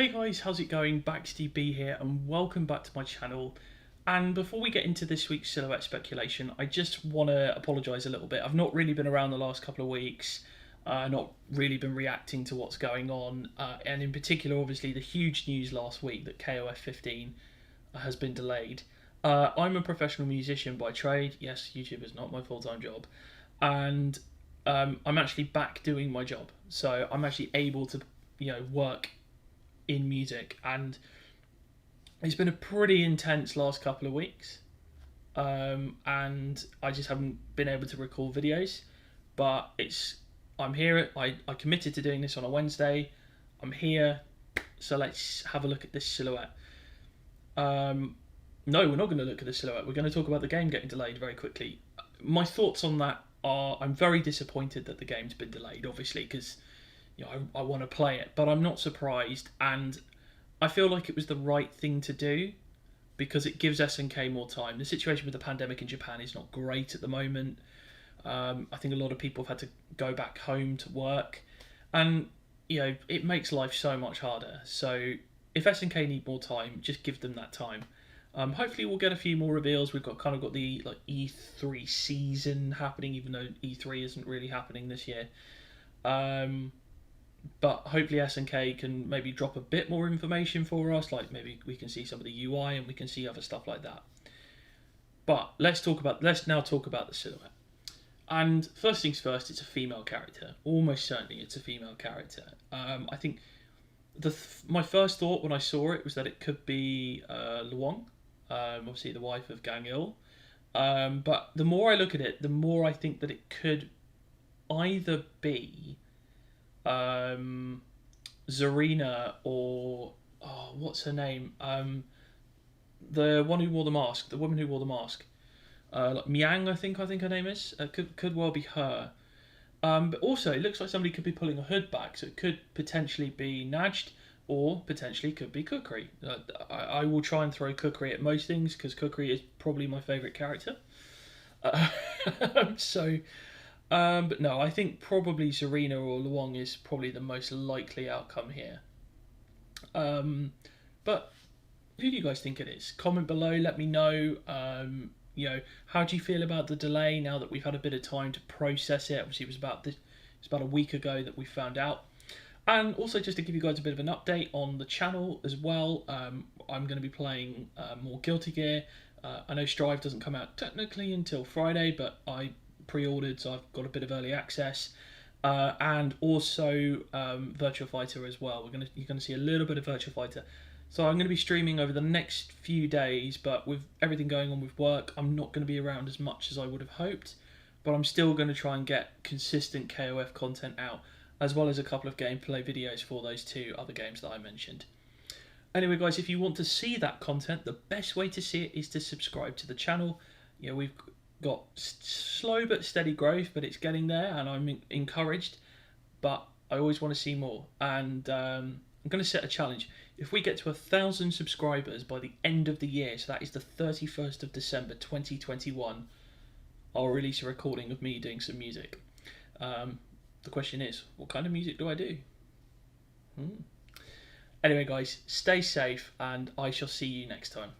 Hey guys, how's it going? BaxtyB here and welcome back to my channel. And before we get into this week's silhouette speculation, I just want to apologise a little bit. I've not really been around the last couple of weeks, not really been reacting to what's going on, and in particular obviously the huge news last week that KOF 15 has been delayed. I'm a professional musician by trade. Yes, YouTube is not my full-time job, and I'm actually back doing my job. So I'm actually able to, work in music, and it's been a pretty intense last couple of weeks, and I just haven't been able to record videos, but I'm here. I committed to doing this on a Wednesday. I'm here, so let's have a look at this silhouette. No, we're not going to look at the silhouette. We're going to talk about the game getting delayed very quickly. My thoughts on that are, I'm very disappointed that the game's been delayed, obviously, because I want to play it, but I'm not surprised, and I feel like it was the right thing to do because it gives SNK more time. The situation with the pandemic in Japan is not great at the moment. I think a lot of people have had to go back home to work, and it makes life so much harder. So if SNK need more time, just give them that time. Hopefully we'll get a few more reveals. We've got the E3 season happening, even though E3 isn't really happening this year. But hopefully SNK can maybe drop a bit more information for us, like maybe we can see some of the UI and we can see other stuff like that. But let's now talk about the silhouette. And first things first, it's a female character. Almost certainly it's a female character. I think my first thought when I saw it was that it could be Luong, obviously the wife of Gang Il. But the more I look at it, the more I think that it could either be Zarina or what's her name? The one who wore the mask, the woman who wore the mask, like Miang, I think her name is. Could well be her. But also it looks like somebody could be pulling a hood back, so it could potentially be Najd, or potentially could be Kukri. I will try and throw Kukri at most things because Kukri is probably my favourite character. But no, I think probably Zarina or Luong is probably the most likely outcome here. But who do you guys think it is? Comment below, let me know. How do you feel about the delay now that we've had a bit of time to process it? Obviously, it was about a week ago that we found out. And also, just to give you guys a bit of an update on the channel as well, I'm going to be playing more Guilty Gear. I know Strive doesn't come out technically until Friday, but I pre-ordered, so I've got a bit of early access, and also Virtua Fighter as well. You're gonna see a little bit of Virtua Fighter. So I'm going to be streaming over the next few days, but with everything going on with work, I'm not going to be around as much as I would have hoped, but I'm still going to try and get consistent KOF content out, as well as a couple of gameplay videos for those two other games that I mentioned. Anyway guys, if you want to see that content, the best way to see it is to subscribe to the channel. We've got slow but steady growth, but it's getting there, and I'm encouraged, but I always want to see more, and I'm going to set a challenge. If we get to 1,000 subscribers by the end of the year, so that is the 31st of December 2021, I'll release a recording of me doing some music. The question is, what kind of music do I do? Anyway guys, stay safe, and I shall see you next time.